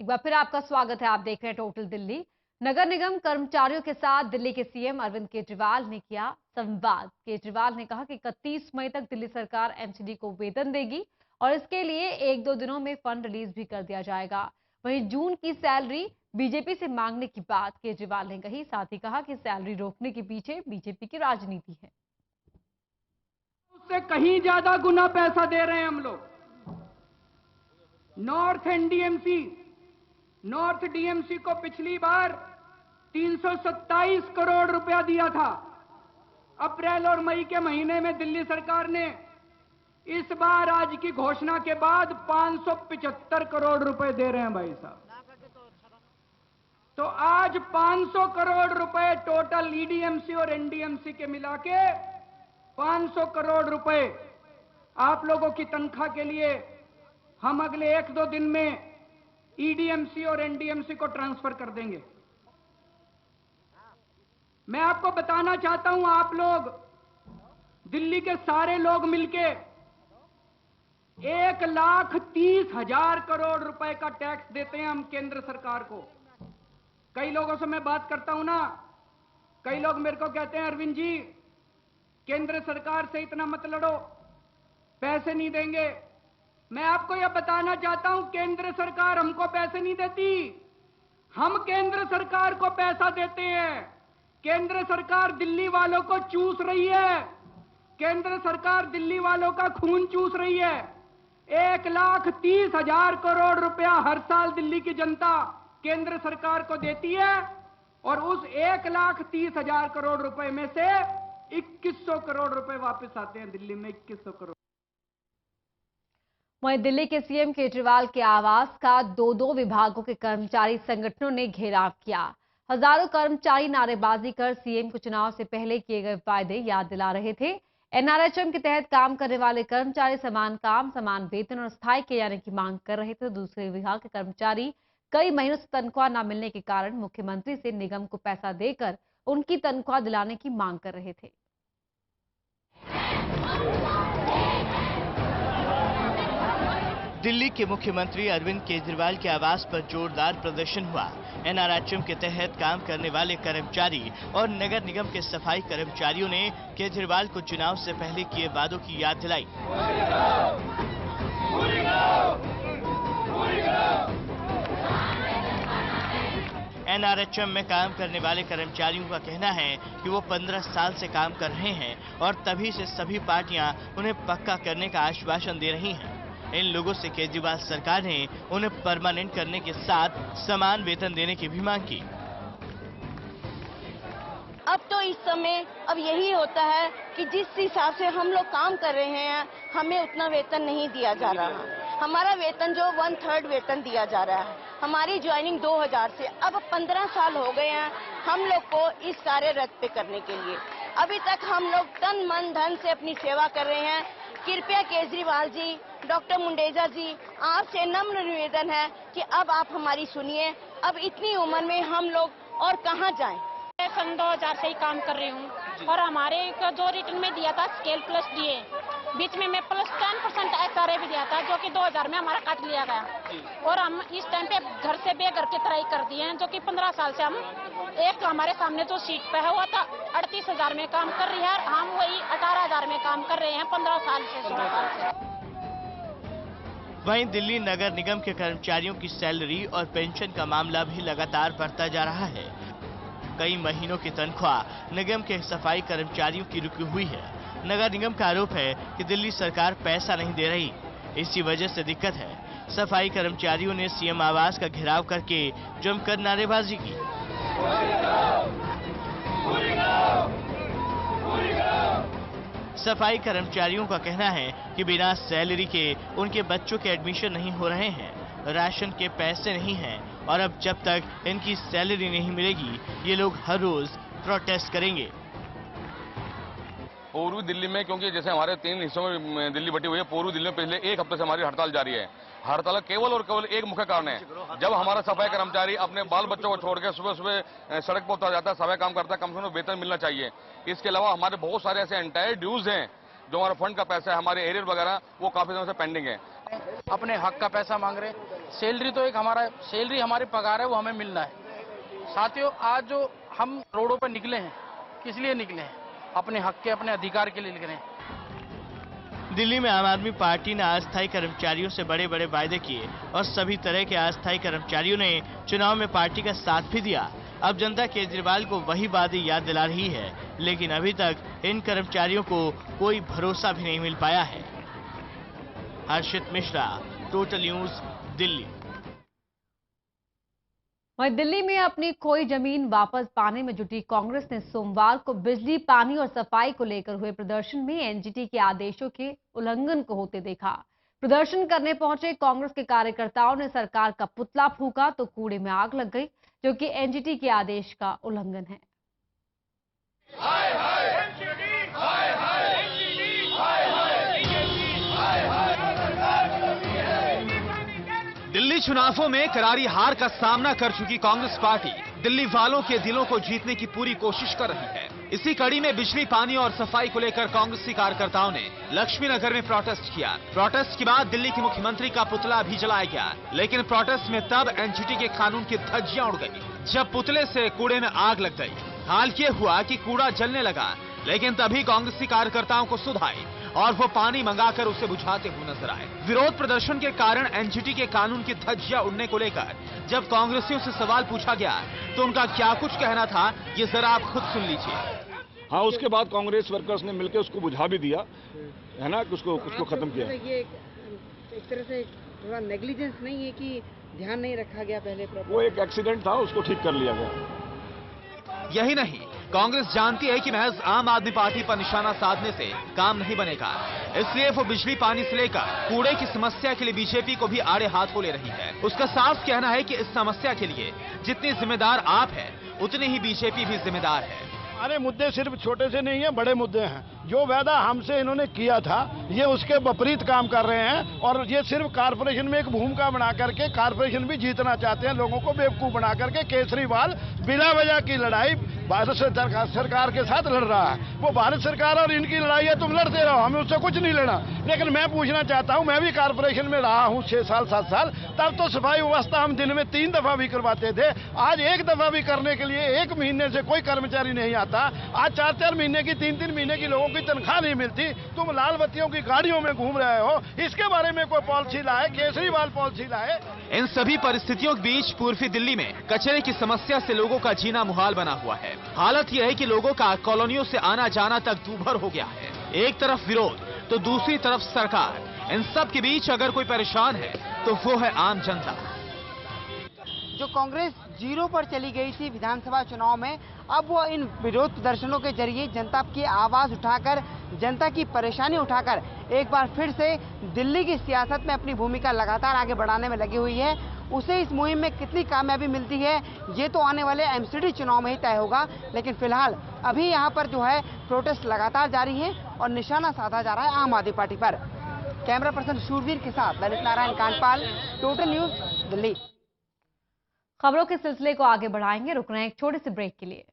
बार फिर आपका स्वागत है। आप देख रहे हैं टोटल दिल्ली। नगर निगम कर्मचारियों के साथ दिल्ली के सीएम अरविंद केजरीवाल ने किया संवाद। केजरीवाल ने कहा कि 31 मई तक दिल्ली सरकार एमसीडी को वेतन देगी और इसके लिए 1-2 दिनों में फंड रिलीज भी कर दिया जाएगा। वहीं जून की सैलरी बीजेपी से मांगने की बात केजरीवाल ने कही। साथ ही कहा कि सैलरी रोकने के पीछे बीजेपी की राजनीति है। उससे कहीं ज्यादा गुना पैसा दे रहे हैं हम लोग। नॉर्थ डीएमसी को पिछली बार 327 करोड़ रुपया दिया था। अप्रैल और मई के महीने में दिल्ली सरकार ने इस बार आज की घोषणा के बाद 575 करोड़ रुपए दे रहे हैं भाई साहब। तो आज 500 करोड़ रुपए टोटल ईडीएमसी और एनडीएमसी के मिला के 500 करोड़ रुपए आप लोगों की तनख्वाह के लिए हम अगले 1-2 दिन में ईडीएमसी और एनडीएमसी को ट्रांसफर कर देंगे। मैं आपको बताना चाहता हूं, आप लोग दिल्ली के सारे लोग मिलके 1,30,000 करोड़ रुपए का टैक्स देते हैं हम केंद्र सरकार को। कई लोगों से मैं बात करता हूं ना, कई लोग मेरे को कहते हैं अरविंद जी केंद्र सरकार से इतना मत लड़ो, पैसे नहीं देंगे। मैं आपको यह बताना चाहता हूं केंद्र सरकार हमको पैसे नहीं देती, हम केंद्र सरकार को पैसा देते हैं। केंद्र सरकार दिल्ली वालों को चूस रही है, केंद्र सरकार दिल्ली वालों का खून चूस रही है। 1,30,000 करोड़ रुपया हर साल दिल्ली की जनता केंद्र सरकार को देती है और उस 1,30,000 करोड़ रुपए में से 2100 करोड़ रुपए वापस आते हैं दिल्ली में। 2100 करोड़। वहीं दिल्ली के सीएम केजरीवाल के आवास का 2-2 विभागों के कर्मचारी संगठनों ने घेराव किया। हजारों कर्मचारी नारेबाजी कर सीएम को चुनाव से पहले किए गए वायदे याद दिला रहे थे। एनआरएचएम के तहत काम करने वाले कर्मचारी समान काम, समान वेतन और स्थायी किए जाने की मांग कर रहे थे। दूसरे विभाग के कर्मचारी कई महीनों से तनख्वाह न मिलने के कारण मुख्यमंत्री से निगम को पैसा देकर उनकी तनख्वाह दिलाने की मांग कर रहे थे। दिल्ली के मुख्यमंत्री अरविंद केजरीवाल के आवास पर जोरदार प्रदर्शन हुआ। एनआरएचएम के तहत काम करने वाले कर्मचारी और नगर निगम के सफाई कर्मचारियों ने केजरीवाल को चुनाव से पहले किए वादों की याद दिलाई। एनआरएचएम में काम करने वाले कर्मचारियों का कहना है कि वो 15 साल से काम कर रहे हैं और तभी से सभी पार्टियां उन्हें पक्का करने का आश्वासन दे रही हैं। इन लोगों से केजरीवाल सरकार ने उन्हें परमानेंट करने के साथ समान वेतन देने की भी मांग की। अब तो इस समय अब यही होता है कि जिस हिसाब से हम लोग काम कर रहे हैं हमें उतना वेतन नहीं दिया जा रहा। हमारा वेतन जो 1/3 वेतन दिया जा रहा है। हमारी ज्वाइनिंग 2000 से अब 15 साल हो गए हैं हम लोग को इस कार्य रद्द पे करने के लिए। अभी तक हम लोग तन मन धन से अपनी सेवा कर रहे हैं। कृपया केजरीवाल जी, डॉक्टर मुंडेजा जी, आपसे नम्र निवेदन है कि अब आप हमारी सुनिए। अब इतनी उम्र में हम लोग और कहां जाएं? मैं सन 2000 से ही काम कर रही हूं और हमारे को जो रिटर्न में दिया था स्केल प्लस डीए, बीच में मैं प्लस 10% एसआरए भी दिया था जो कि 2000 में हमारा काट लिया गया और हम इस टाइम पे घर से बेघर की तरह ही कर दिए हैं। जो कि 15 साल से हम एक हमारे सामने जो सीट पे है हुआ था 38,000 में काम कर रही है, हम वही 18,000 में काम कर रहे हैं 15 साल से 16 साल से। वहीं दिल्ली नगर निगम के कर्मचारियों की सैलरी और पेंशन का मामला भी लगातार बढ़ता जा रहा है। कई महीनों की तनख्वाह निगम के सफाई कर्मचारियों की रुकी हुई है। नगर निगम का आरोप है कि दिल्ली सरकार पैसा नहीं दे रही, इसी वजह से दिक्कत है। सफाई कर्मचारियों ने सीएम आवास का घेराव करके जमकर नारेबाजी की। सफाई कर्मचारियों का कहना है कि बिना सैलरी के उनके बच्चों के एडमिशन नहीं हो रहे हैं, राशन के पैसे नहीं हैं और अब जब तक इनकी सैलरी नहीं मिलेगी ये लोग हर रोज प्रोटेस्ट करेंगे। पूर्वी दिल्ली में, क्योंकि जैसे हमारे 3 हिस्सों में दिल्ली बटी हुई है, पूर्वी दिल्ली में पिछले 1 हफ्ते से हमारी हड़ताल जारी है। हड़ताल केवल और केवल एक मुख्य कारण है, जब हमारा सफाई कर्मचारी अपने बाल बच्चों को छोड़ के सुबह सुबह सड़क पर उतर जाता है, सफाई काम करता है, कम से कम वेतन मिलना चाहिए। इसके अलावा हमारे बहुत सारे ऐसे एंटायर ड्यूज हैं जो हमारा फंड का पैसा है, हमारे एरियर वगैरह वो काफी समय से पेंडिंग है। अपने हक का पैसा मांग रहे, सैलरी तो एक हमारा सैलरी हमारी पगार है, वो हमें मिलना है। साथियों, आज जो हम रोडों पर निकले हैं, किस लिए निकले हैं? अपने हक के, अपने अधिकार के लिए निकले हैं। दिल्ली में आम आदमी पार्टी ने अस्थायी कर्मचारियों से बड़े बड़े वायदे किए और सभी तरह के अस्थायी कर्मचारियों ने चुनाव में पार्टी का साथ भी दिया। अब जनता केजरीवाल को वही वादे याद दिला रही है, लेकिन अभी तक इन कर्मचारियों को कोई भरोसा भी नहीं मिल पाया है। हर्षित मिश्रा, टोटल न्यूज, दिल्ली। वहीं दिल्ली में अपनी खोई जमीन वापस पाने में जुटी कांग्रेस ने सोमवार को बिजली, पानी और सफाई को लेकर हुए प्रदर्शन में एनजीटी के आदेशों के उल्लंघन को होते देखा। प्रदर्शन करने पहुंचे कांग्रेस के कार्यकर्ताओं ने सरकार का पुतला फूंका तो कूड़े में आग लग गई, जो कि एनजीटी के आदेश का उल्लंघन है। दिल्ली चुनावों में करारी हार का सामना कर चुकी कांग्रेस पार्टी दिल्ली वालों के दिलों को जीतने की पूरी कोशिश कर रही है। इसी कड़ी में बिजली, पानी और सफाई को लेकर कांग्रेसी कार्यकर्ताओं ने लक्ष्मी नगर में प्रोटेस्ट किया। प्रोटेस्ट के बाद दिल्ली के मुख्यमंत्री का पुतला भी जलाया गया, लेकिन प्रोटेस्ट में तब एनजीटी के कानून की धज्जियां उड़ गई जब पुतले से कूड़े में आग लग गई। हाल ये हुआ कि कूड़ा जलने लगा, लेकिन तभी कांग्रेसी कार्यकर्ताओं को सुध आई और वो पानी मंगाकर उसे बुझाते हुए नजर आए। विरोध प्रदर्शन के कारण एनजीटी के कानून की धज्जियां उड़ने को लेकर जब कांग्रेसियों से सवाल पूछा गया तो उनका क्या कुछ कहना था, ये जरा आप खुद सुन लीजिए। हाँ, उसके बाद कांग्रेस वर्कर्स ने मिलकर उसको बुझा भी दिया है ना, उसको खत्म किया। ये एक तरह से थोड़ा नेग्लिजेंस नहीं है कि ध्यान नहीं रखा गया पहले? वो एक एक्सीडेंट था, उसको ठीक कर लिया गया। यही नहीं, कांग्रेस जानती है कि महज आम आदमी पार्टी पर निशाना साधने से काम नहीं बनेगा, इसलिए वो बिजली, पानी से लेकर कूड़े की समस्या के लिए बीजेपी को भी आड़े हाथ को ले रही है। उसका साफ कहना है कि इस समस्या के लिए जितनी जिम्मेदार आप हैं, उतनी ही बीजेपी भी जिम्मेदार है। अरे मुद्दे सिर्फ छोटे से नहीं है, बड़े मुद्दे हैं। जो वादा हमसे इन्होंने किया था, ये उसके विपरीत काम कर रहे हैं और ये सिर्फ कारपोरेशन में एक भूमिका बना करके कारपोरेशन भी जीतना चाहते हैं, लोगों को बेवकूफ बना करके। केजरीवाल बिना वजह की लड़ाई भारत सरकार के साथ लड़ रहा है। वो भारत सरकार और इनकी लड़ाई है, तुम लड़ते रहो, हमें उससे कुछ नहीं लेना। लेकिन मैं पूछना चाहता हूँ, मैं भी कारपोरेशन में रहा हूँ 6 साल 7 साल, तब तो सफाई व्यवस्था हम दिन में 3 दफा भी करवाते थे। आज 1 दफा भी करने के लिए 1 महीने से कोई कर्मचारी नहीं आता। आज 4-4 महीने की, 3-3 महीने की लोगों की तनख्वाह नहीं मिलती। तुम लाल बत्तियों की गाड़ियों में घूम रहे हो, इसके बारे में कोई पॉलिसी लाए, केजरीवाल पॉलिसी लाए। इन सभी परिस्थितियों के बीच पूर्वी दिल्ली में कचरे की समस्या से लोगों का जीना मुहाल बना हुआ है। हालत यह है कि लोगों का कॉलोनियों से आना जाना तक दूभर हो गया है। एक तरफ विरोध तो दूसरी तरफ सरकार। इन सब के बीच अगर कोई परेशान है तो वो है आम जनता। जो कांग्रेस 0 पर चली गई थी विधानसभा चुनाव में, अब वो इन विरोध प्रदर्शनों के जरिए जनता की आवाज उठाकर, जनता की परेशानी उठाकर एक बार फिर से दिल्ली की सियासत में अपनी भूमिका लगातार आगे बढ़ाने में लगी हुई है। उसे इस मुहिम में कितनी कामयाबी मिलती है, ये तो आने वाले एमसीडी चुनाव में ही तय होगा। लेकिन फिलहाल अभी यहाँ पर जो है प्रोटेस्ट लगातार जारी है और निशाना साधा जा रहा है आम आदमी पार्टी पर। कैमरा पर्सन शूरवीर के साथ ललित नारायण कांडपाल, टोटल न्यूज, दिल्ली। खबरों के सिलसिले को आगे बढ़ाएंगे, रुक रहे हैं एक छोटे से ब्रेक के लिए।